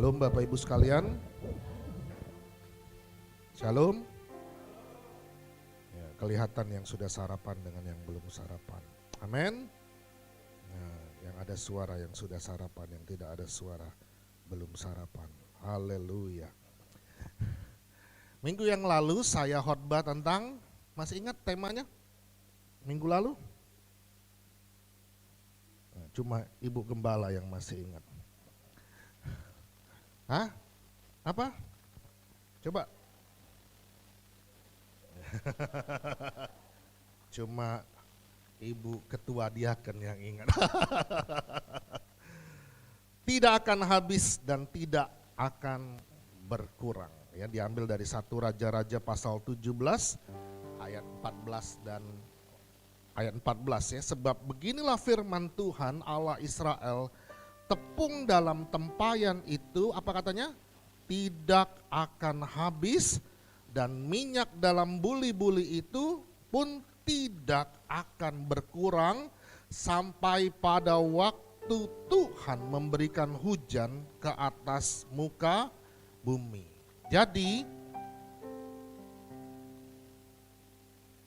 Shalom Bapak Ibu sekalian. Shalom. Ya, kelihatan yang sudah sarapan dengan yang belum sarapan. Amin. Nah, yang ada suara yang sudah sarapan, yang tidak ada suara belum sarapan. Haleluya. Minggu yang lalu saya khotbah tentang, masih ingat temanya? Minggu lalu? Nah, cuma Ibu Gembala yang masih ingat. Hah? Apa? Coba. Cuma Ibu Ketua Diaken yang ingat. Tidak akan habis dan tidak akan berkurang. Ya, diambil dari 1 Raja-Raja pasal 17 ayat 14 dan ayat 14 ya. Sebab beginilah firman Tuhan Allah Israel, tepung dalam tempayan itu, apa katanya? Tidak akan habis, dan minyak dalam buli-buli itu pun tidak akan berkurang sampai pada waktu Tuhan memberikan hujan ke atas muka bumi. Jadi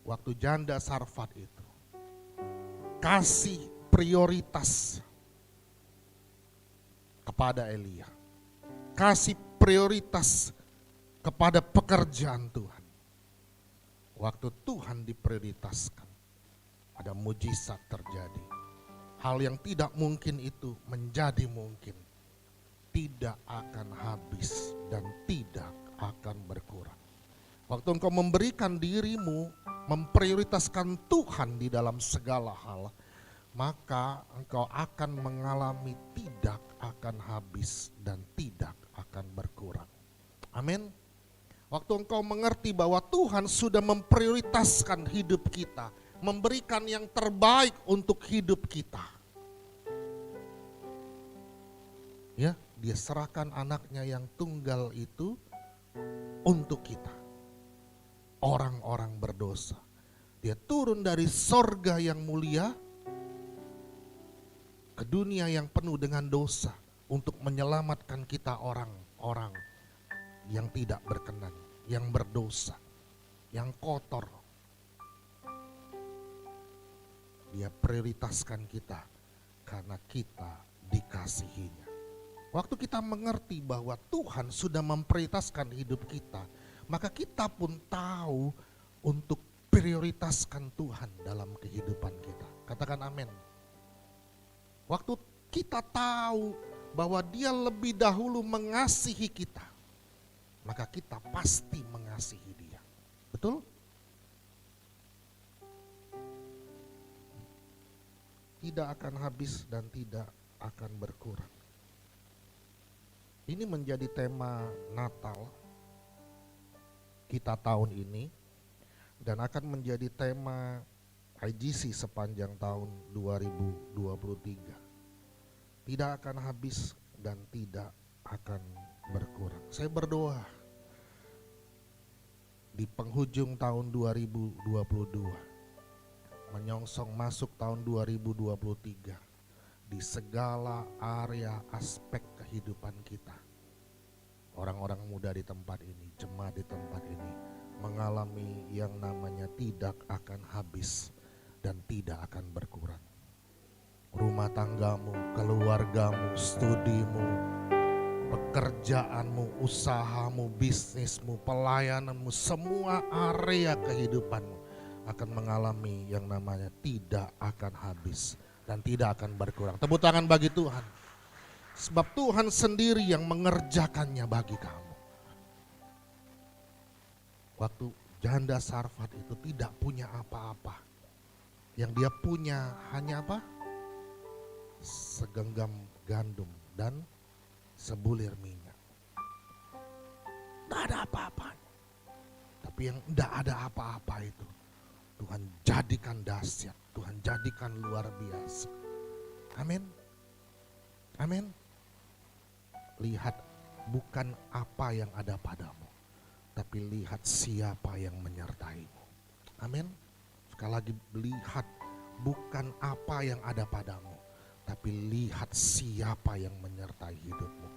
waktu janda Sarfat itu kasih prioritas kepada Elia, kasih prioritas kepada pekerjaan Tuhan. Waktu Tuhan diprioritaskan, ada mujizat terjadi. Hal yang tidak mungkin itu menjadi mungkin. Tidak akan habis dan tidak akan berkurang. Waktu engkau memberikan dirimu, memprioritaskan Tuhan di dalam segala hal, maka engkau akan mengalami tidak akan habis dan tidak akan berkurang. Amin. Waktu engkau mengerti bahwa Tuhan sudah memprioritaskan hidup kita, memberikan yang terbaik untuk hidup kita. Ya, dia serahkan anaknya yang tunggal itu untuk kita. Orang-orang berdosa. Dia turun dari sorga yang mulia ke dunia yang penuh dengan dosa untuk menyelamatkan kita orang-orang yang tidak berkenan, yang berdosa, yang kotor. Dia prioritaskan kita karena kita dikasihinya. Waktu kita mengerti bahwa Tuhan sudah memprioritaskan hidup kita, maka kita pun tahu untuk prioritaskan Tuhan dalam kehidupan kita. Katakan amin. Waktu kita tahu bahwa Dia lebih dahulu mengasihi kita, maka kita pasti mengasihi Dia. Betul? Tidak akan habis dan tidak akan berkurang. Ini menjadi tema Natal kita tahun ini dan akan menjadi tema IGC sepanjang tahun 2023. Tidak akan habis dan tidak akan berkurang. Saya berdoa di penghujung tahun 2022, menyongsong masuk tahun 2023, di segala area aspek kehidupan kita, orang-orang muda di tempat ini, jemaat di tempat ini, mengalami yang namanya tidak akan habis dan tidak akan berkurang. Rumah tanggamu, keluargamu, studimu, pekerjaanmu, usahamu, bisnismu, pelayananmu, semua area kehidupanmu akan mengalami yang namanya tidak akan habis dan tidak akan berkurang. Tepuk tangan bagi Tuhan. Sebab Tuhan sendiri yang mengerjakannya bagi kamu. Waktu janda Sarfat itu tidak punya apa-apa. Yang dia punya hanya apa? Segenggam gandum dan sebulir minyak. Tidak ada apa-apanya. Tapi yang tidak ada apa-apa itu, Tuhan jadikan dahsyat, Tuhan jadikan luar biasa. Amin. Amin. Lihat bukan apa yang ada padamu, tapi lihat siapa yang menyertaimu. Amin. Sekali lagi, lihat bukan apa yang ada padamu, tapi lihat siapa yang menyertai hidupmu.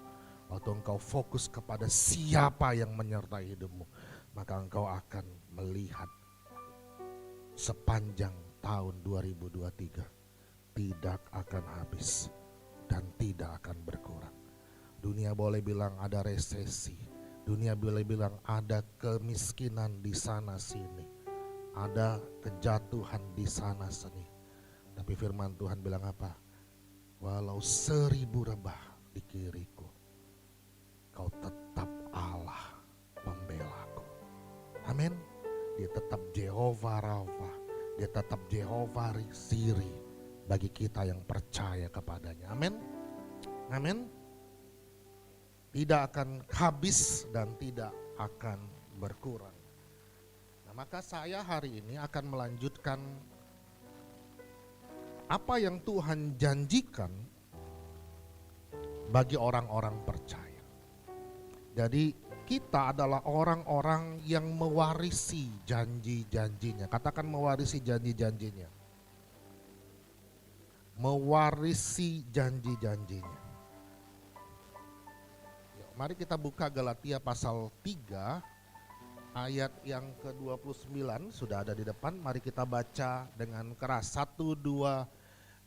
waktu engkau fokus kepada siapa yang menyertai hidupmu, maka engkau akan melihat sepanjang tahun 2023 tidak akan habis dan tidak akan berkurang. Dunia boleh bilang ada resesi, dunia boleh bilang ada kemiskinan di sana sini, ada kejatuhan di sana sini. Tapi firman Tuhan bilang apa? Walau 1000 rebah di kiriku, kau tetap Allah pembelaku. Amin. Dia tetap Jehovah Rafa, dia tetap Jehovah Siri bagi kita yang percaya kepadanya. Amin. Amin. Tidak akan habis dan tidak akan berkurang. Nah, maka saya hari ini akan melanjutkan apa yang Tuhan janjikan bagi orang-orang percaya. Jadi kita adalah orang-orang yang mewarisi janji-janjinya. Katakan mewarisi janji-janjinya. Mewarisi janji-janjinya. Yuk, mari kita buka Galatia pasal 3 ayat yang ke-29 sudah ada di depan. Mari kita baca dengan keras. 1, 2,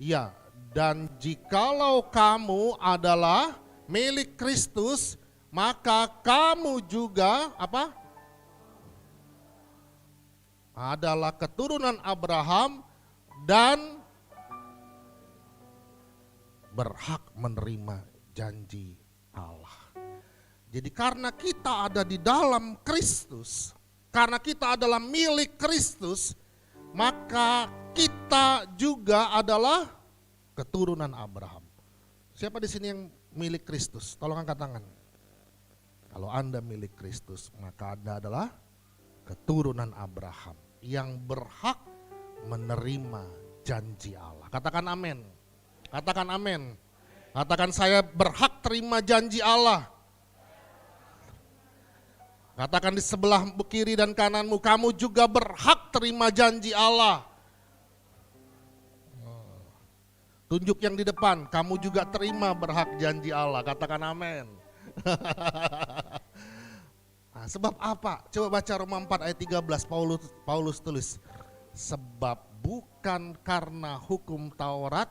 ya. Dan jikalau kamu adalah milik Kristus, maka kamu juga apa? Adalah keturunan Abraham dan berhak menerima janji Allah. Jadi karena kita ada di dalam Kristus, karena kita adalah milik Kristus, maka kita juga adalah keturunan Abraham. Siapa di sini yang milik Kristus? Tolong angkat tangan. Kalau Anda milik Kristus, maka Anda adalah keturunan Abraham yang berhak menerima janji Allah. Katakan amin. Katakan amin. Katakan saya berhak terima janji Allah. Katakan di sebelah kiri dan kananmu, kamu juga berhak terima janji Allah. Tunjuk yang di depan, kamu juga terima berhak janji Allah. Katakan amin. Nah, sebab apa? Coba baca Roma 4 ayat 13, Paulus tulis. Sebab bukan karena hukum Taurat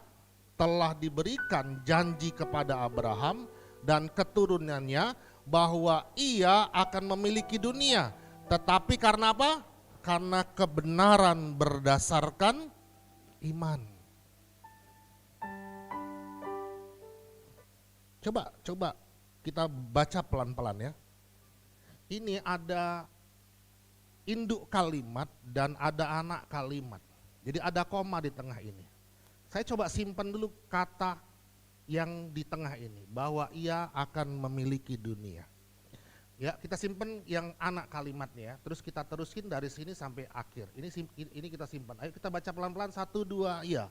telah diberikan janji kepada Abraham dan keturunannya bahwa ia akan memiliki dunia. Tetapi karena apa? Karena kebenaran berdasarkan iman. Coba kita baca pelan-pelan ya. Ini ada induk kalimat dan ada anak kalimat. Jadi ada koma di tengah ini. Saya coba simpan dulu kata yang di tengah ini, bahwa ia akan memiliki dunia. Ya, kita simpan yang anak kalimatnya ya. Terus kita terusin dari sini sampai akhir. Ini kita simpan. Ayo kita baca pelan-pelan 1, 2, iya.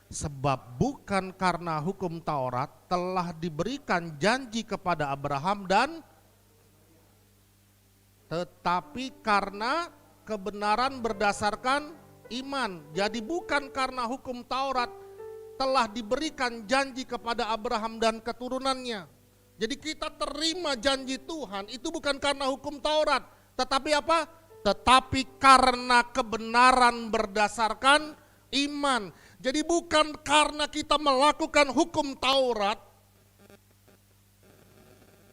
Sebab bukan karena hukum Taurat telah diberikan janji kepada Abraham tetapi karena kebenaran berdasarkan iman. Jadi bukan karena hukum Taurat telah diberikan janji kepada Abraham dan keturunannya. Jadi kita terima janji Tuhan itu bukan karena hukum Taurat, tetapi apa? Tetapi karena kebenaran berdasarkan iman. Jadi bukan karena kita melakukan hukum Taurat,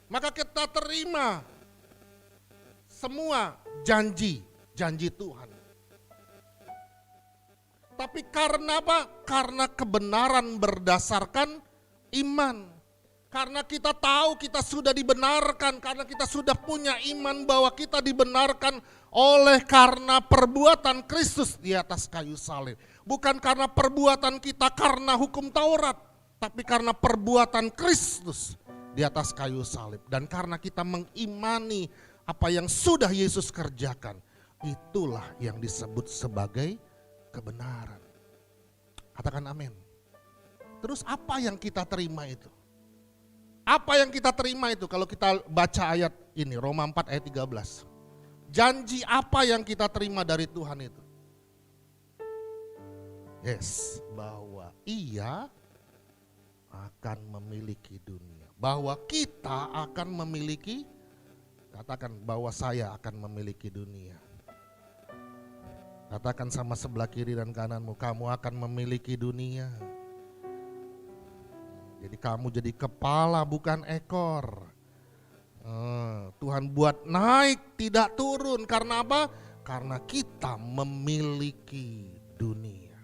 maka kita terima semua janji Tuhan. Tapi karena apa? Karena kebenaran berdasarkan iman. Karena kita tahu kita sudah dibenarkan, karena kita sudah punya iman bahwa kita dibenarkan oleh karena perbuatan Kristus di atas kayu salib. Bukan karena perbuatan kita karena hukum Taurat, tapi karena perbuatan Kristus di atas kayu salib. Dan karena kita mengimani apa yang sudah Yesus kerjakan, itulah yang disebut sebagai kebenaran. Katakan amin. Terus apa yang kita terima itu? Apa yang kita terima itu kalau kita baca ayat ini, Roma 4 ayat 13. Janji apa yang kita terima dari Tuhan itu? Yes, bahwa ia akan memiliki dunia. bahwa kita akan memiliki, katakan bahwa saya akan memiliki dunia. Katakan sama sebelah kiri dan kananmu, kamu akan memiliki dunia. Jadi kamu jadi kepala bukan ekor. Tuhan buat naik tidak turun, karena apa? Karena kita memiliki dunia.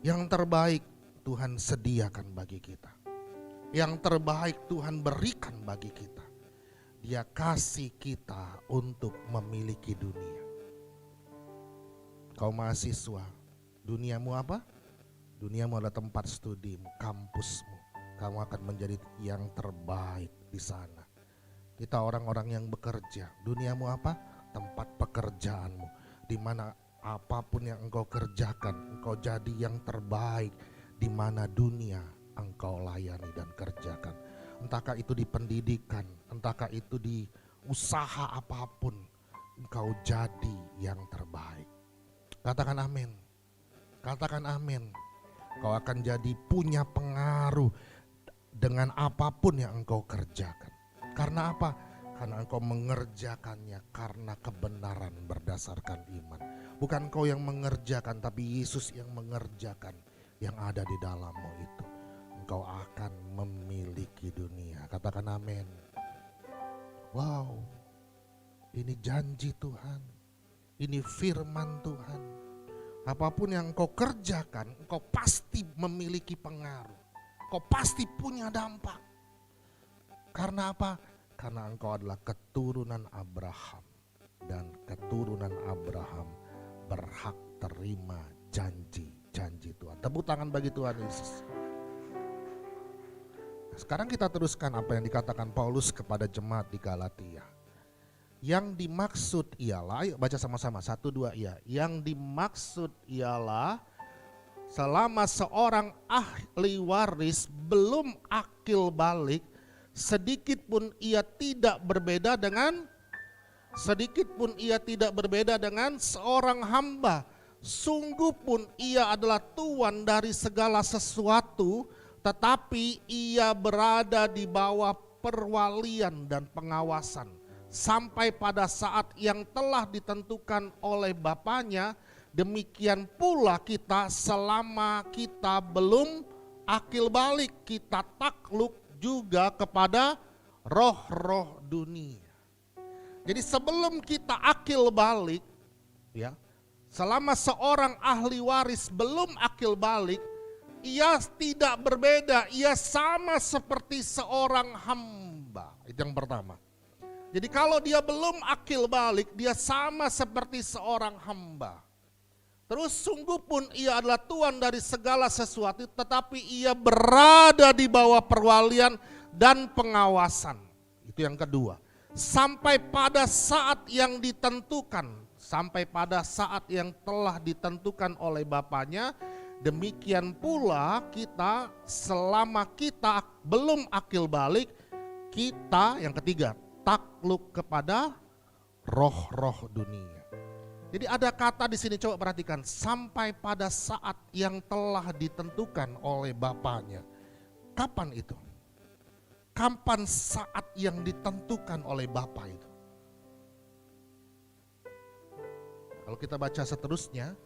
Yang terbaik Tuhan sediakan bagi kita. Yang terbaik Tuhan berikan bagi kita. Dia kasih kita untuk memiliki dunia. Kau mahasiswa, duniamu apa? Duniamu adalah tempat studimu, kampusmu. Kamu akan menjadi yang terbaik di sana. Kita orang-orang yang bekerja, duniamu apa? Tempat pekerjaanmu, di mana apapun yang engkau kerjakan, engkau jadi yang terbaik, di mana dunia engkau layani dan kerjakan. Entahkah itu di pendidikan, entahkah itu di usaha apapun, engkau jadi yang terbaik. Katakan amin. Katakan amin. Kau akan jadi punya pengaruh dengan apapun yang engkau kerjakan. Karena apa? Karena engkau mengerjakannya karena kebenaran berdasarkan iman. Bukan kau yang mengerjakan, tapi Yesus yang mengerjakan yang ada di dalammu itu. Engkau akan memiliki dunia. Katakan amin. Wow, ini janji Tuhan. Ini firman Tuhan. Apapun yang engkau kerjakan, engkau pasti memiliki pengaruh. Engkau pasti punya dampak. Karena apa? Karena engkau adalah keturunan Abraham. Dan keturunan Abraham berhak terima janji-janji Tuhan. Tepuk tangan bagi Tuhan Yesus. Sekarang kita teruskan apa yang dikatakan Paulus kepada jemaat di Galatia. Yang dimaksud ialah, ayo baca sama-sama, 1, 2 ya. Yang dimaksud ialah selama seorang ahli waris belum akil balik, sedikit pun ia tidak berbeda dengan seorang hamba. Sungguh pun ia adalah tuan dari segala sesuatu, tetapi ia berada di bawah perwalian dan pengawasan sampai pada saat yang telah ditentukan oleh Bapaknya. Demikian pula kita selama kita belum akil balik, kita takluk juga kepada roh-roh dunia. Jadi sebelum kita akil balik, ya, selama seorang ahli waris belum akil balik, ia tidak berbeda, ia sama seperti seorang hamba. Itu yang pertama. Jadi kalau dia belum akil balik, dia sama seperti seorang hamba. Terus sungguh pun ia adalah tuan dari segala sesuatu, tetapi ia berada di bawah perwalian dan pengawasan. Itu yang kedua. Sampai pada saat yang ditentukan, sampai pada saat yang telah ditentukan oleh Bapaknya, demikian pula kita selama kita belum akil balik, kita yang ketiga takluk kepada roh-roh dunia. Jadi ada kata di sini, coba perhatikan, sampai pada saat yang telah ditentukan oleh Bapaknya. Kapan itu? Kapan saat yang ditentukan oleh Bapa itu? Kalau kita baca seterusnya,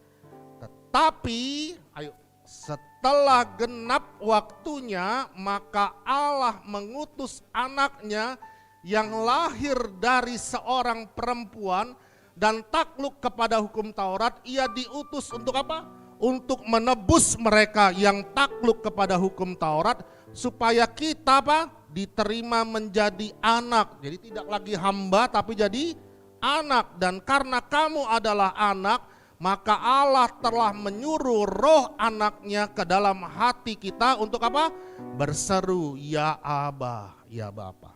tetapi ayo, setelah genap waktunya, maka Allah mengutus anaknya yang lahir dari seorang perempuan dan takluk kepada hukum Taurat. Ia diutus untuk apa? Untuk menebus mereka yang takluk kepada hukum Taurat, supaya kita apa? Diterima menjadi anak. Jadi tidak lagi hamba tapi jadi anak. Dan karena kamu adalah anak, maka Allah telah menyuruh roh anaknya ke dalam hati kita untuk apa? Berseru, ya Aba, ya Bapa.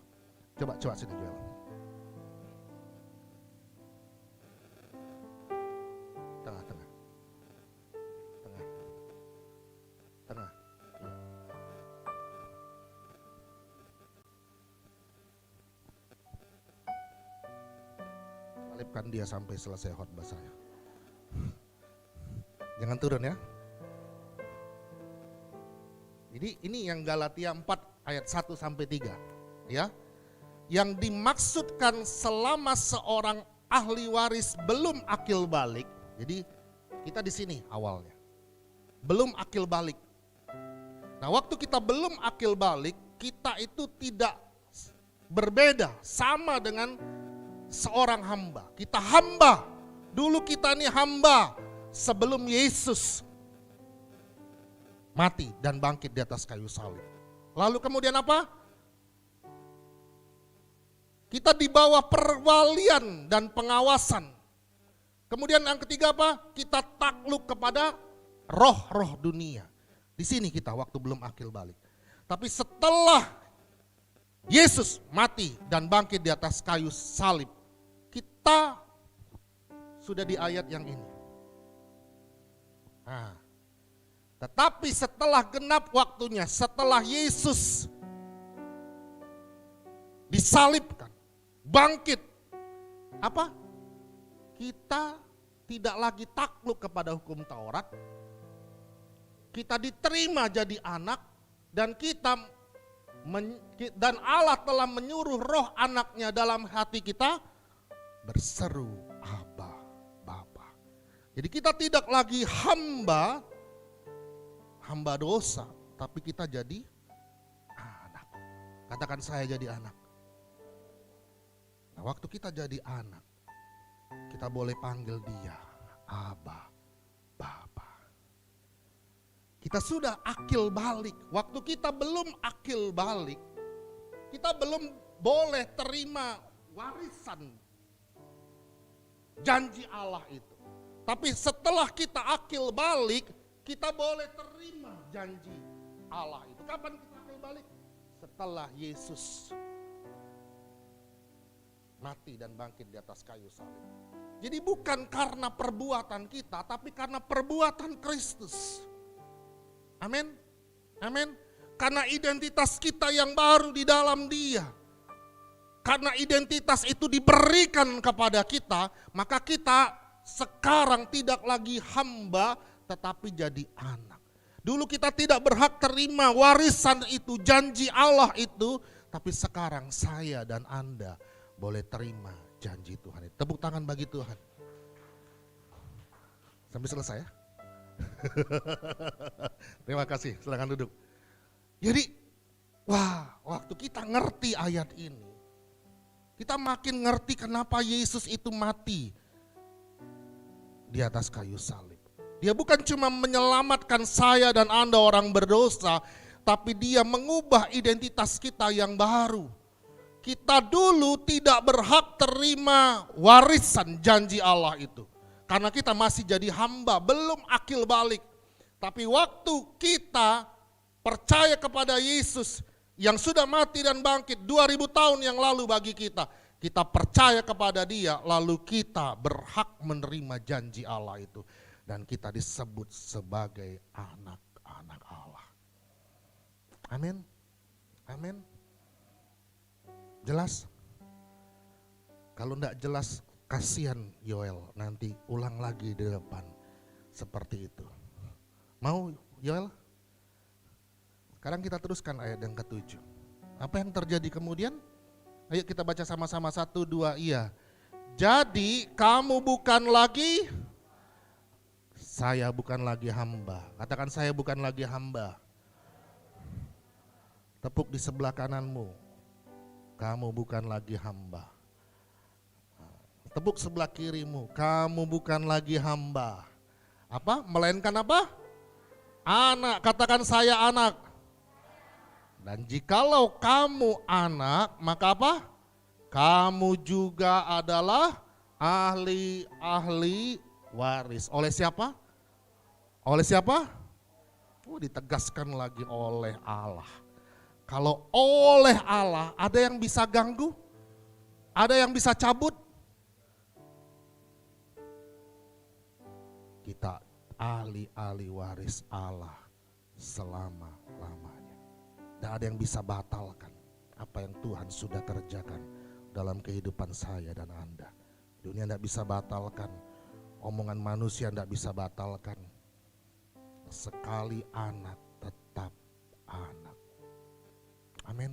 Coba sini Joel. Tengah. Salibkan dia sampai selesai khotbah saya. Jangan turun ya. Jadi ini yang Galatia 4 ayat 1 sampai 3. Ya. Yang dimaksudkan selama seorang ahli waris belum akil balik. Jadi kita di sini awalnya. Belum akil balik. Nah, waktu kita belum akil balik, kita itu tidak berbeda sama dengan seorang hamba. Kita hamba. Dulu kita ini hamba sebelum Yesus mati dan bangkit di atas kayu salib. Lalu kemudian apa? Kita di bawah perwalian dan pengawasan. Kemudian yang ketiga apa? Kita takluk kepada roh-roh dunia. Di sini kita waktu belum akil balik. Tapi setelah Yesus mati dan bangkit di atas kayu salib, kita sudah di ayat yang ini. Nah, tetapi setelah genap waktunya, setelah Yesus disalibkan, bangkit, apa? Kita tidak lagi takluk kepada hukum Taurat. Kita diterima jadi anak dan dan Allah telah menyuruh roh anaknya dalam hati kita berseru Abba, Bapa. Jadi kita tidak lagi hamba dosa, tapi kita jadi anak. Katakan saya jadi anak. Nah, waktu kita jadi anak, kita boleh panggil dia Abba, Bapa. Kita sudah akil balik. Waktu kita belum akil balik, kita belum boleh terima warisan janji Allah itu. Tapi setelah kita akil balik, kita boleh terima janji Allah itu. Kapan kita akil balik? Setelah Yesus mati dan bangkit di atas kayu salib. Jadi bukan karena perbuatan kita, tapi karena perbuatan Kristus. Amin. Amin. Karena identitas kita yang baru di dalam Dia. Karena identitas itu diberikan kepada kita, maka kita sekarang tidak lagi hamba tetapi jadi anak. Dulu kita tidak berhak terima warisan itu, janji Allah itu, tapi sekarang saya dan Anda boleh terima janji Tuhan. Tepuk tangan bagi Tuhan. Sampai selesai ya. Terima kasih, silakan duduk. Jadi, waktu kita ngerti ayat ini, kita makin ngerti kenapa Yesus itu mati di atas kayu salib. Dia bukan cuma menyelamatkan saya dan Anda orang berdosa, tapi Dia mengubah identitas kita yang baru. Kita dulu tidak berhak terima warisan janji Allah itu. Karena kita masih jadi hamba, belum akil balik. Tapi waktu kita percaya kepada Yesus yang sudah mati dan bangkit 2000 tahun yang lalu bagi kita. Kita percaya kepada Dia, lalu kita berhak menerima janji Allah itu. Dan kita disebut sebagai anak-anak Allah. Amin. Amin. Jelas? Kalau enggak jelas, kasihan Yoel, nanti ulang lagi di depan seperti itu. Mau Yoel? Sekarang kita teruskan ayat yang ke-7. Apa yang terjadi kemudian? Ayo kita baca sama-sama, 1, 2, iya. Jadi kamu bukan lagi, saya bukan lagi hamba. Katakan saya bukan lagi hamba. Tepuk di sebelah kananmu. Kamu bukan lagi hamba. Tepuk sebelah kirimu, kamu bukan lagi hamba. Apa? Melainkan apa? Anak, katakan saya anak. Dan jikalau kamu anak, maka apa? Kamu juga adalah ahli-ahli waris. Oleh siapa? Oleh siapa? Ditegaskan lagi oleh Allah. Kalau oleh Allah, ada yang bisa ganggu? Ada yang bisa cabut? Kita ahli-ahli waris Allah selama-lamanya. Tidak ada yang bisa batalkan apa yang Tuhan sudah kerjakan dalam kehidupan saya dan Anda. Dunia tidak bisa batalkan, omongan manusia tidak bisa batalkan. Sekali anak tetap Amin.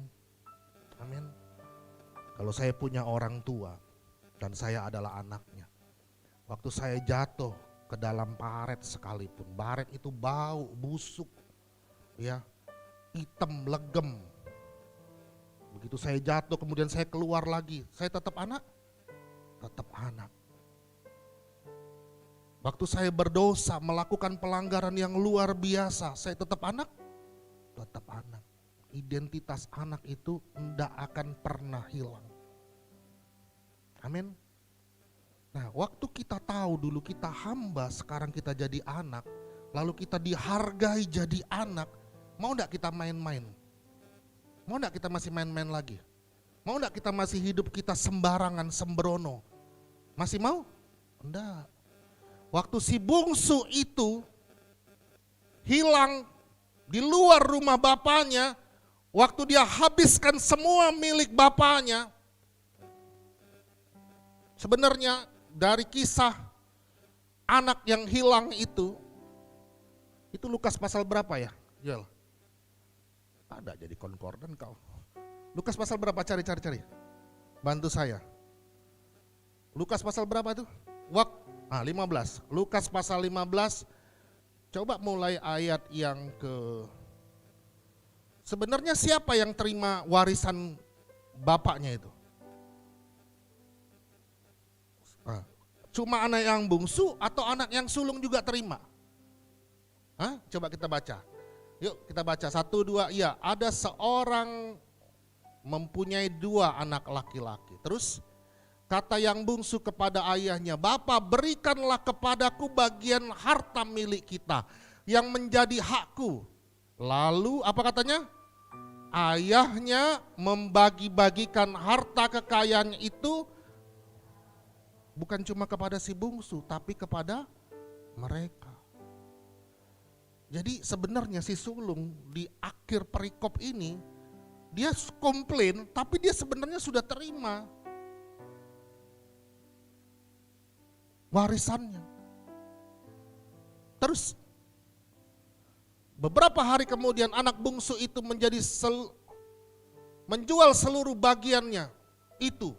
Amin. Kalau saya punya orang tua dan saya adalah anaknya, waktu saya jatuh ke dalam baret sekalipun, baret itu bau, busuk, ya, hitam, legem. Begitu saya jatuh kemudian saya keluar lagi, saya tetap anak? Tetap anak. Waktu saya berdosa melakukan pelanggaran yang luar biasa, saya tetap anak? Tetap anak. Identitas anak itu tidak akan pernah hilang. Amin. Nah, waktu kita tahu dulu kita hamba, sekarang kita jadi anak, lalu kita dihargai jadi anak, mau enggak kita main-main? Mau enggak kita masih main-main lagi? Mau enggak kita masih hidup kita sembarangan, sembrono? Masih mau? Enggak. Waktu si bungsu itu hilang di luar rumah bapaknya, waktu dia habiskan semua milik bapaknya, sebenarnya dari kisah anak yang hilang itu Lukas pasal berapa ya? Yel. Ada jadi konkordan kau. Lukas pasal berapa? Cari. Bantu saya. Lukas pasal berapa itu? 15. Lukas pasal 15. Coba mulai ayat yang ke... Sebenarnya siapa yang terima warisan bapaknya itu? Cuma anak yang bungsu atau anak yang sulung juga terima? Coba kita baca. Yuk kita baca 1, 2, iya. Ada seorang mempunyai 2 anak laki-laki. Terus kata yang bungsu kepada ayahnya, "Bapa, berikanlah kepadaku bagian harta milik kita yang menjadi hakku." Lalu apa katanya? Ayahnya membagi-bagikan harta kekayaan itu bukan cuma kepada si bungsu, tapi kepada mereka. Jadi sebenarnya si sulung di akhir perikop ini, dia komplain, tapi dia sebenarnya sudah terima warisannya. Terus beberapa hari kemudian anak bungsu itu menjual seluruh bagiannya itu.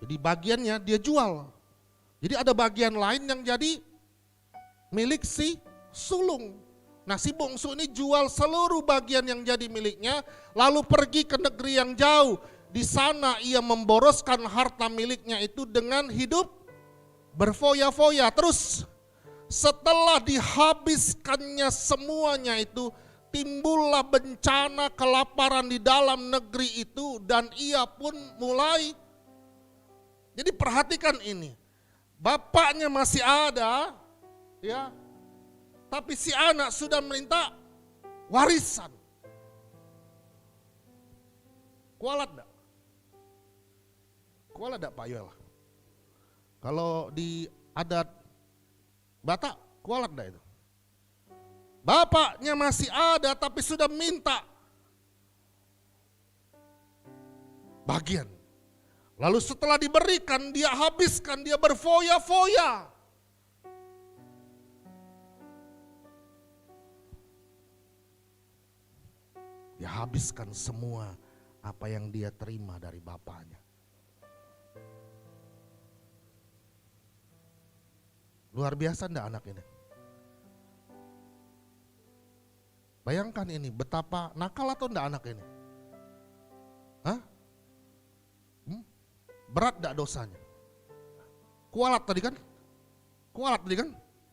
Jadi bagiannya dia jual. Jadi ada bagian lain yang jadi milik si sulung. Nah, si bungsu ini jual seluruh bagian yang jadi miliknya, lalu pergi ke negeri yang jauh. Di sana ia memboroskan harta miliknya itu dengan hidup berfoya-foya. Terus setelah dihabiskannya semuanya itu, timbullah bencana kelaparan di dalam negeri itu dan ia pun mulai. Jadi perhatikan ini, bapaknya masih ada, ya, tapi si anak sudah minta warisan. Kualat enggak? Kualat enggak Pak Yoel? Kalau di adat Batak, kualat enggak itu? Bapaknya masih ada tapi sudah minta bagian. Lalu setelah diberikan, dia habiskan, dia berfoya-foya. Dia habiskan semua apa yang dia terima dari bapaknya. Luar biasa enggak anak ini? Bayangkan ini, betapa nakal atau enggak anak ini? Berat enggak dosanya? Kualat tadi kan?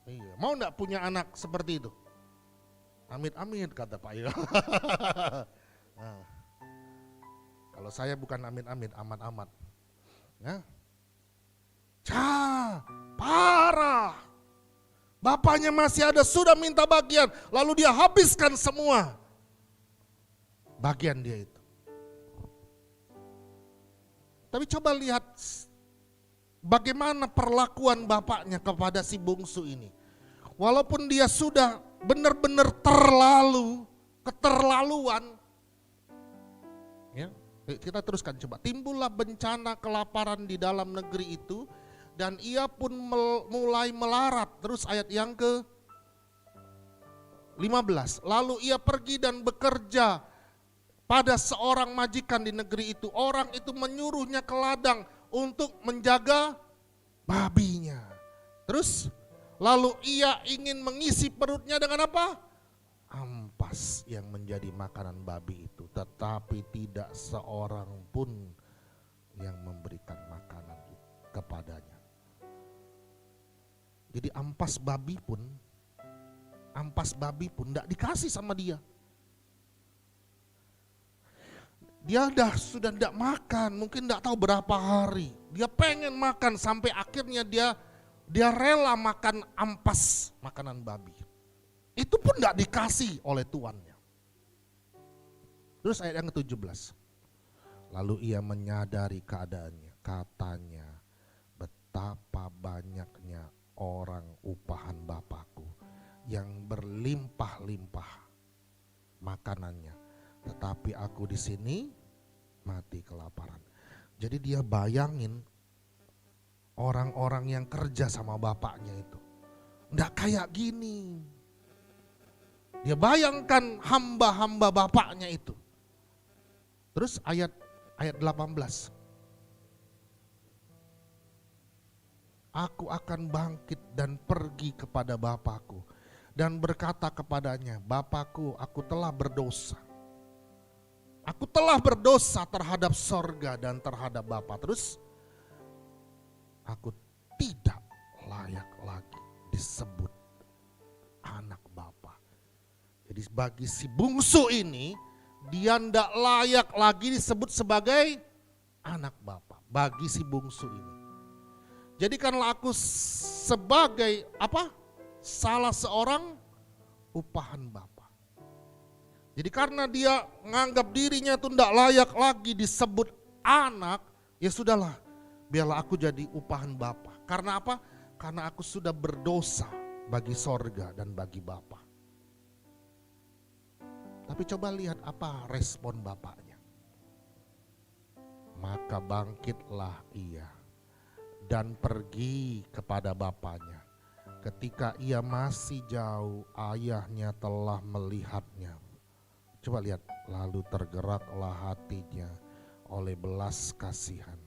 Iya. Mau enggak punya anak seperti itu? Amit-amit kata Pak Yo. Nah, kalau saya bukan amit-amit, amat-amat. Ya. Parah. Bapaknya masih ada, sudah minta bagian, lalu dia habiskan semua bagian dia itu. Tapi coba lihat bagaimana perlakuan bapaknya kepada si bungsu ini. Walaupun dia sudah benar-benar keterlaluan. Ya, kita teruskan coba. Timbullah bencana kelaparan di dalam negeri itu dan ia pun mulai melarat. Terus ayat yang ke 15. Lalu ia pergi dan bekerja pada seorang majikan di negeri itu. Orang itu menyuruhnya ke ladang untuk menjaga babinya. Terus lalu ia ingin mengisi perutnya dengan apa? Ampas yang menjadi makanan babi itu. Tetapi tidak seorang pun yang memberikan makanan kepadanya. Jadi ampas babi pun tidak dikasih sama dia. Dia sudah tidak makan, mungkin tidak tahu berapa hari. Dia pengen makan sampai akhirnya dia rela makan ampas makanan babi. Itu pun tidak dikasih oleh tuannya. Terus ayat yang ke-17. Lalu ia menyadari keadaannya, katanya, betapa banyaknya orang upahan Bapakku yang berlimpah-limpah makanannya, tetapi aku di sini mati kelaparan. Jadi dia bayangin orang-orang yang kerja sama bapaknya itu enggak kayak gini. Dia bayangkan hamba-hamba bapaknya itu. Terus ayat 18. Aku akan bangkit dan pergi kepada Bapakku dan berkata kepadanya, Bapakku, aku telah berdosa. Aku telah berdosa terhadap sorga dan terhadap Bapa. Terus, aku tidak layak lagi disebut anak Bapa. Jadi bagi si bungsu ini, dia tidak layak lagi disebut sebagai anak Bapa. Bagi si bungsu ini. Jadikanlah aku sebagai apa? Salah seorang upahan Bapa. Jadi karena dia menganggap dirinya itu tidak layak lagi disebut anak, ya sudahlah, biarlah aku jadi upahan Bapa. Karena apa? Karena aku sudah berdosa bagi sorga dan bagi Bapa. Tapi coba lihat apa respon bapaknya. Maka bangkitlah ia dan pergi kepada bapaknya. Ketika ia masih jauh, ayahnya telah melihatnya. Coba lihat, lalu tergeraklah hatinya oleh belas kasihan.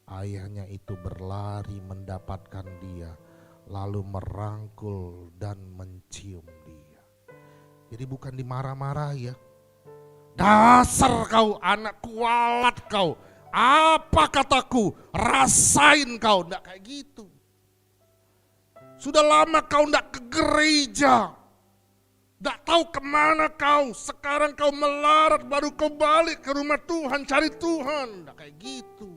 Ayahnya itu berlari mendapatkan dia, lalu merangkul dan mencium dia. Jadi bukan dimarah-marah ya. Dasar kau anak kualat kau. Apa kataku? Rasain kau. Enggak kayak gitu. Sudah lama kau enggak ke gereja. Enggak tahu kemana kau. Sekarang kau melarat baru kau balik ke rumah Tuhan. Cari Tuhan. Enggak kayak gitu.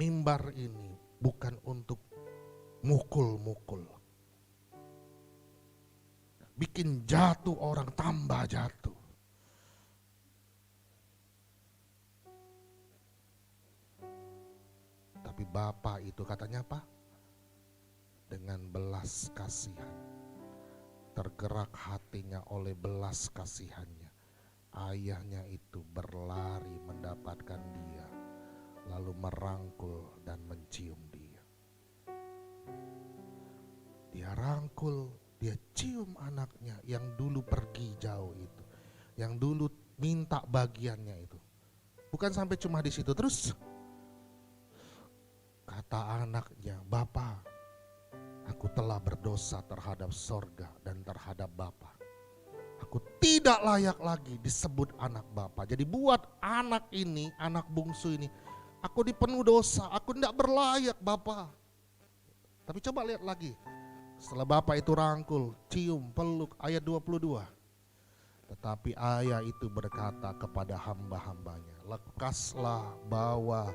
Mimbar ini bukan untuk mukul-mukul. Bikin jatuh orang tambah jatuh. Tapi Bapa itu katanya apa? Dengan belas kasihan. Tergerak hatinya oleh belas kasihannya. Ayahnya itu berlari mendapatkan dia. Lalu merangkul dan mencium dia. Dia rangkul, dia cium anaknya yang dulu pergi jauh itu. Yang dulu minta bagiannya itu. Bukan sampai cuma di situ. Terus kata anaknya, Bapa, aku telah berdosa terhadap sorga dan terhadap Bapa. Aku tidak layak lagi disebut anak Bapa. Jadi buat anak ini, anak bungsu ini, aku dipenuh dosa, aku tidak berlayak Bapa. Tapi coba lihat lagi. Setelah Bapak itu rangkul, cium, peluk, ayat 22. Tetapi ayah itu berkata kepada hamba-hambanya, lekaslah bawa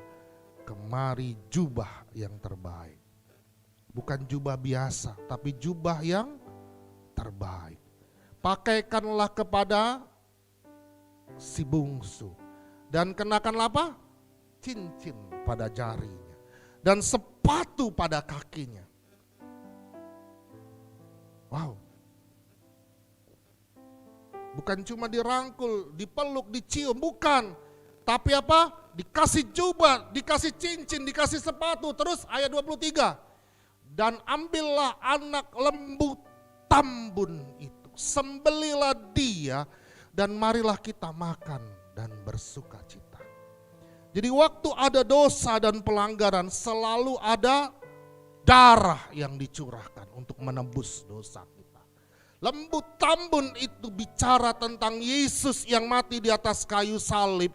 kemari jubah yang terbaik. Bukan jubah biasa, tapi jubah yang terbaik. Pakaikanlah kepada si bungsu. Dan kenakanlah apa? Cincin pada jarinya. Dan sepatu pada kakinya. Wow. Bukan cuma dirangkul, dipeluk, dicium, bukan. Tapi apa? Dikasih jubah, dikasih cincin, dikasih sepatu. Terus ayat 23. Dan ambillah anak lembu tambun itu. sembelilah dia dan marilah kita makan dan bersuka cita. Jadi waktu ada dosa dan pelanggaran selalu ada darah yang dicurahkan untuk menebus dosa kita. Lembu tambun itu bicara tentang Yesus yang mati di atas kayu salib.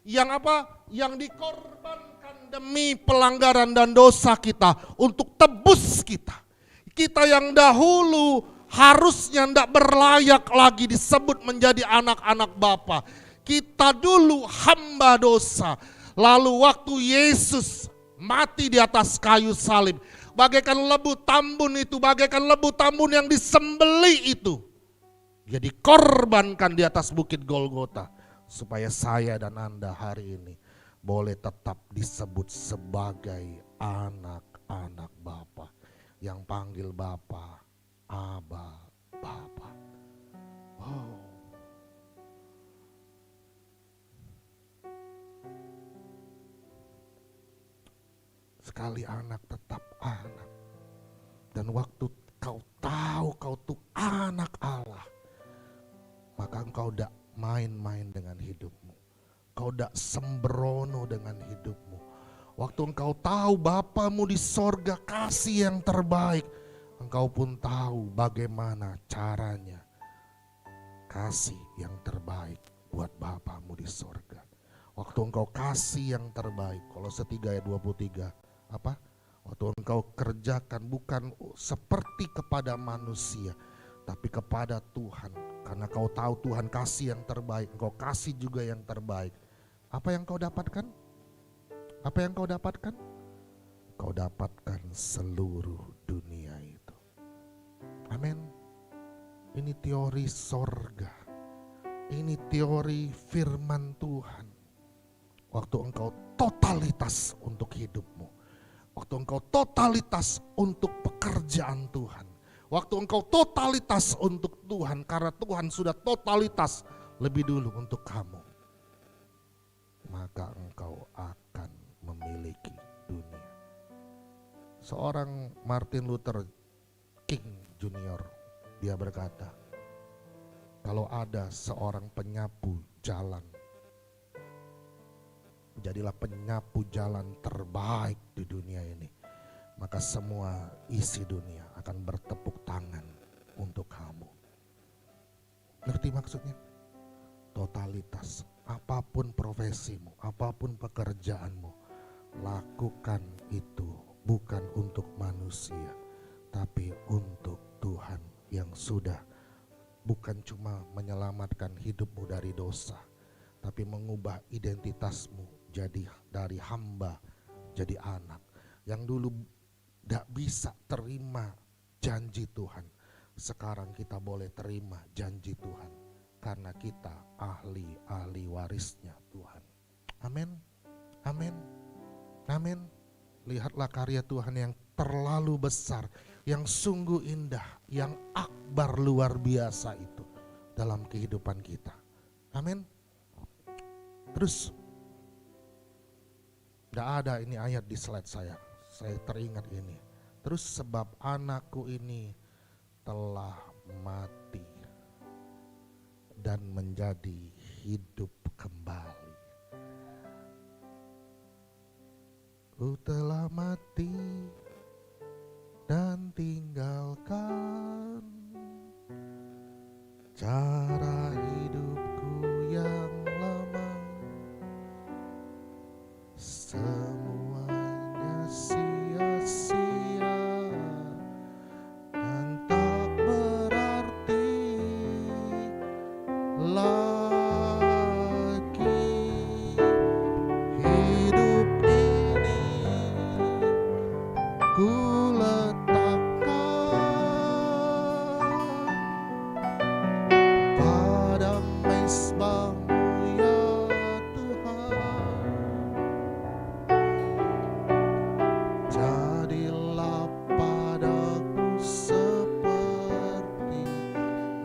Yang apa? Yang dikorbankan demi pelanggaran dan dosa kita untuk tebus kita. Kita yang dahulu harusnya tidak berlayak lagi disebut menjadi anak-anak Bapa. Kita dulu hamba dosa. Lalu waktu Yesus mati di atas kayu salib, bagaikan lembu tambun itu, bagaikan lembu tambun yang disembeli itu, dia dikorbankan di atas bukit Golgota. Supaya saya dan Anda hari ini boleh tetap disebut sebagai anak-anak Bapa. Yang panggil Bapa, Aba, Bapa. Oh. Sekali anak tetap anak. Dan waktu kau tahu kau tuh anak Allah, maka engkau tidak main-main dengan hidupmu. Kau tidak sembrono dengan hidupmu. Waktu engkau tahu Bapamu di sorga kasih yang terbaik, engkau pun tahu bagaimana caranya kasih yang terbaik buat Bapamu di sorga. Waktu engkau kasih yang terbaik, Kolose 3 ayat 23, apa? Waktu engkau kerjakan bukan seperti kepada manusia, tapi kepada Tuhan. Karena kau tahu Tuhan kasih yang terbaik, engkau kasih juga yang terbaik. Apa yang kau dapatkan? Apa yang kau dapatkan? Kau dapatkan seluruh dunia itu. Amin. Ini teori sorga. Ini teori firman Tuhan. Waktu engkau totalitas untuk hidupmu. Waktu engkau totalitas untuk pekerjaan Tuhan. Waktu engkau totalitas untuk Tuhan, karena Tuhan sudah totalitas lebih dulu untuk kamu, maka engkau akan memiliki dunia. Seorang Martin Luther King Junior, dia berkata, kalau ada seorang penyapu jalan, jadilah penyapu jalan terbaik di dunia ini, maka semua isi dunia akan bertepuk tangan untuk kamu. Ngerti maksudnya? Totalitas, apapun profesimu, apapun pekerjaanmu, lakukan itu bukan untuk manusia, tapi untuk Tuhan yang sudah bukan cuma menyelamatkan hidupmu dari dosa, tapi mengubah identitasmu jadi dari hamba jadi anak. Yang dulu tidak bisa terima janji Tuhan, sekarang kita boleh terima janji Tuhan karena kita ahli warisnya Tuhan. Amin, amin, amin. Lihatlah karya Tuhan yang terlalu besar, yang sungguh indah, yang akbar luar biasa itu dalam kehidupan kita. Amin. Terus, tidak ada ini ayat di slide saya teringat ini. Terus sebab anakku ini telah mati dan menjadi hidup kembali. Ku telah mati dan tinggalkan cara hidupku yang lama. Semuanya sia-sia dan tak berarti lagi. Hidup ini ku letakkan pada mezbah-Mu ya Tuhan. Jadilah padaku seperti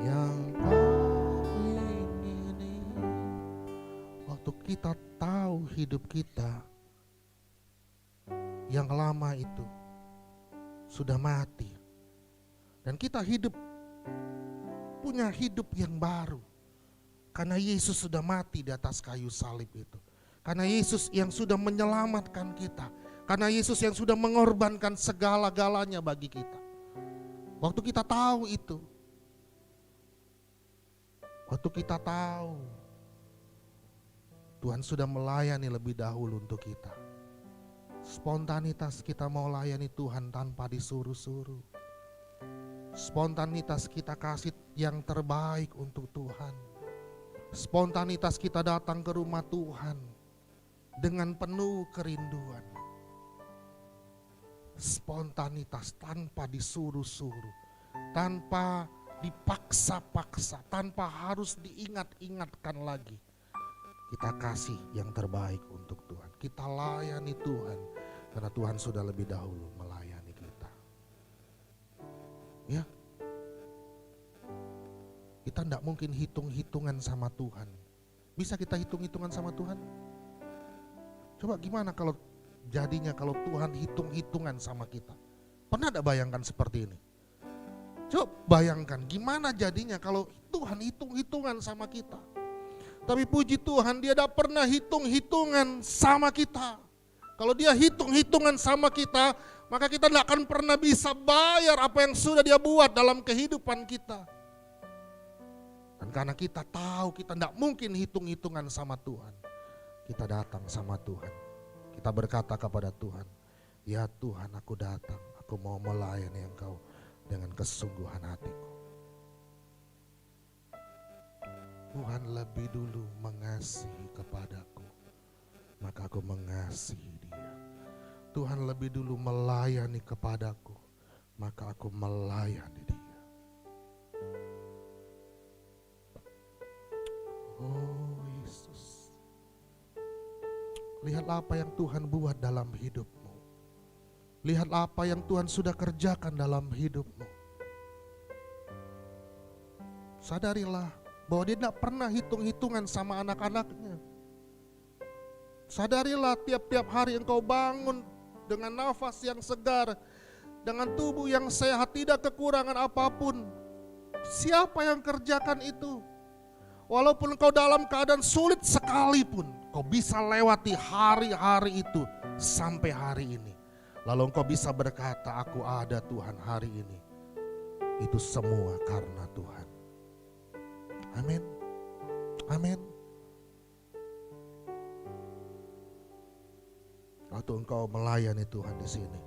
yang Kau ingini. Waktu kita tahu hidup kita yang lama itu sudah mati dan kita hidup punya hidup yang baru. Karena Yesus sudah mati di atas kayu salib itu. Karena Yesus yang sudah menyelamatkan kita. Karena Yesus yang sudah mengorbankan segala-galanya bagi kita. Waktu kita tahu itu. Waktu kita tahu. Tuhan sudah melayani lebih dahulu untuk kita. Spontanitas kita mau layani Tuhan tanpa disuruh-suruh. Spontanitas kita kasih yang terbaik untuk Tuhan. Spontanitas kita datang ke rumah Tuhan dengan penuh kerinduan. Spontanitas tanpa disuruh-suruh, tanpa dipaksa-paksa, tanpa harus diingat-ingatkan lagi. Kita kasih yang terbaik untuk Tuhan. Kita layani Tuhan karena Tuhan sudah lebih dahulu melayani kita. Ya, kita tidak mungkin hitung-hitungan sama Tuhan. Bisa kita hitung-hitungan sama Tuhan? Coba gimana kalau jadinya kalau Tuhan hitung-hitungan sama kita? Pernah tidak bayangkan seperti ini? Coba bayangkan gimana jadinya kalau Tuhan hitung-hitungan sama kita. Tapi puji Tuhan, dia tidak pernah hitung-hitungan sama kita. Kalau dia hitung-hitungan sama kita, maka kita tidak akan pernah bisa bayar apa yang sudah dia buat dalam kehidupan kita. Dan karena kita tahu kita tidak mungkin hitung-hitungan sama Tuhan, kita datang sama Tuhan. Kita berkata kepada Tuhan, ya Tuhan, aku datang, aku mau melayani Engkau dengan kesungguhan hatiku. Tuhan lebih dulu mengasihi kepadaku, maka aku mengasihi dia. Tuhan lebih dulu melayani kepadaku, maka aku melayani dia. Oh Yesus, lihatlah apa yang Tuhan buat dalam hidupmu. Lihatlah apa yang Tuhan sudah kerjakan dalam hidupmu. Sadarilah bahwa dia tidak pernah hitung-hitungan sama anak-anaknya. Sadarilah tiap-tiap hari engkau bangun dengan nafas yang segar, dengan tubuh yang sehat, tidak kekurangan apapun. Siapa yang kerjakan itu? Walaupun engkau dalam keadaan sulit sekalipun, kau bisa lewati hari-hari itu sampai hari ini. Lalu engkau bisa berkata, aku ada Tuhan hari ini. Itu semua karena Tuhan. Amin. Amin. Waktu engkau melayani Tuhan di sini,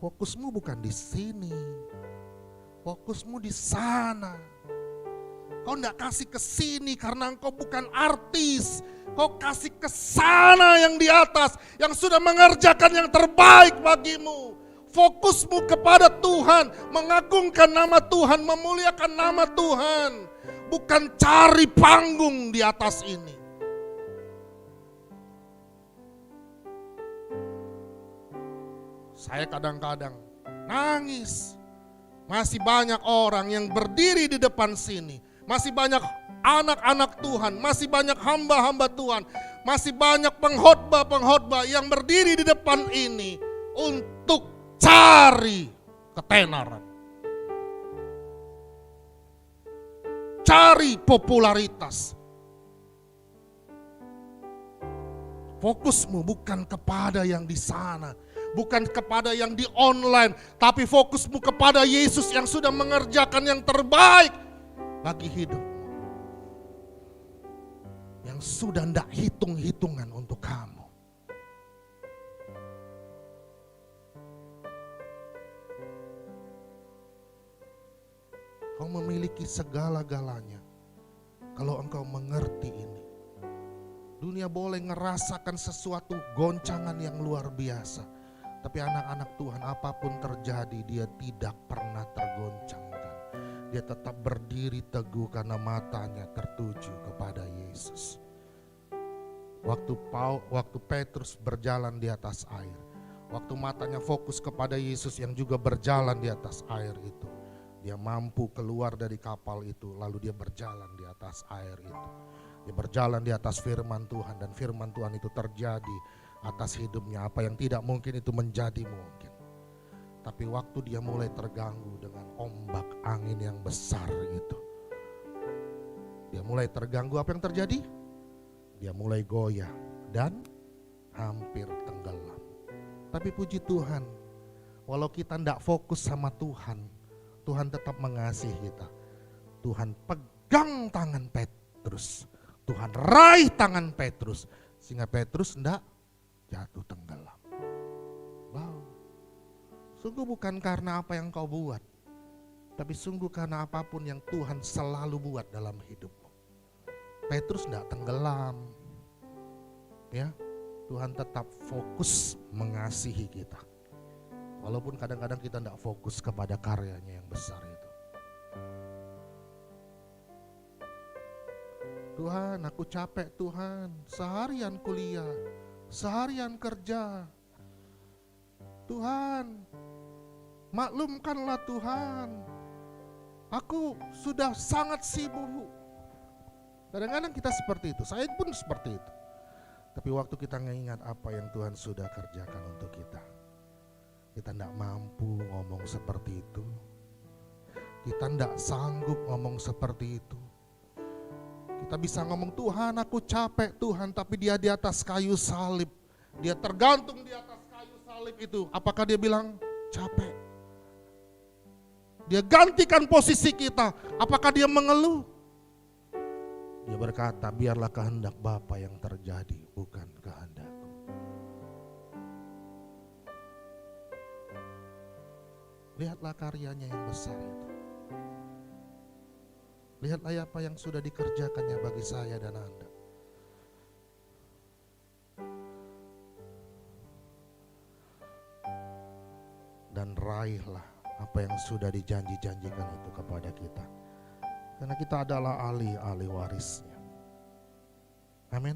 fokusmu bukan di sini, fokusmu di sana. Kau enggak kasih ke sini karena engkau bukan artis. Kau kasih ke sana yang di atas, yang sudah mengerjakan yang terbaik bagimu. Fokusmu kepada Tuhan, mengagungkan nama Tuhan, memuliakan nama Tuhan. Bukan cari panggung di atas ini. Saya kadang-kadang nangis. Masih banyak orang yang berdiri di depan sini. Masih banyak anak-anak Tuhan. Masih banyak hamba-hamba Tuhan. Masih banyak pengkhotbah-pengkhotbah yang berdiri di depan ini untuk cari ketenaran. Cari popularitas. Fokusmu bukan kepada yang di sana, bukan kepada yang di online, tapi fokusmu kepada Yesus yang sudah mengerjakan yang terbaik bagi hidupmu. Yang sudah tidak hitung-hitungan untuk kamu. Kau memiliki segala-galanya kalau engkau mengerti ini. Dunia boleh ngerasakan sesuatu goncangan yang luar biasa. Tapi anak-anak Tuhan, apapun terjadi, dia tidak pernah tergoncangkan. Dia tetap berdiri teguh karena matanya tertuju kepada Yesus. Waktu Petrus berjalan di atas air, waktu matanya fokus kepada Yesus yang juga berjalan di atas air itu, dia mampu keluar dari kapal itu, lalu dia berjalan di atas air itu. Dia berjalan di atas firman Tuhan, dan firman Tuhan itu terjadi atas hidupnya. Apa yang tidak mungkin itu menjadi mungkin. Tapi waktu dia mulai terganggu dengan ombak angin yang besar itu, dia mulai terganggu, apa yang terjadi? Dia mulai goyah dan hampir tenggelam. Tapi puji Tuhan, walau kita tidak fokus sama Tuhan, Tuhan tetap mengasihi kita. Tuhan pegang tangan Petrus, Tuhan raih tangan Petrus, sehingga Petrus tidak jatuh tenggelam. Wow, sungguh bukan karena apa yang kau buat, tapi sungguh karena apapun yang Tuhan selalu buat dalam hidupmu. Petrus tidak tenggelam, ya. Tuhan tetap fokus mengasihi kita. Walaupun kadang-kadang kita tidak fokus kepada karyanya yang besar itu. Tuhan, aku capek Tuhan, seharian kuliah, seharian kerja. Tuhan, maklumkanlah Tuhan, aku sudah sangat sibuk. Kadang-kadang kita seperti itu, saya pun seperti itu. Tapi waktu kita mengingat apa yang Tuhan sudah kerjakan untuk kita, kita tidak mampu ngomong seperti itu. Kita tidak sanggup ngomong seperti itu. Kita bisa ngomong, Tuhan aku capek Tuhan, tapi dia di atas kayu salib. Dia tergantung di atas kayu salib itu. Apakah dia bilang capek? Dia gantikan posisi kita. Apakah dia mengeluh? Dia berkata, biarlah kehendak Bapa yang terjadi, bukan kehendakku. Lihatlah karyanya yang besar itu. Lihatlah apa yang sudah dikerjakannya bagi saya dan Anda. Dan raihlah apa yang sudah dijanji-janjikan itu kepada kita. Karena kita adalah ahli warisnya. Amin.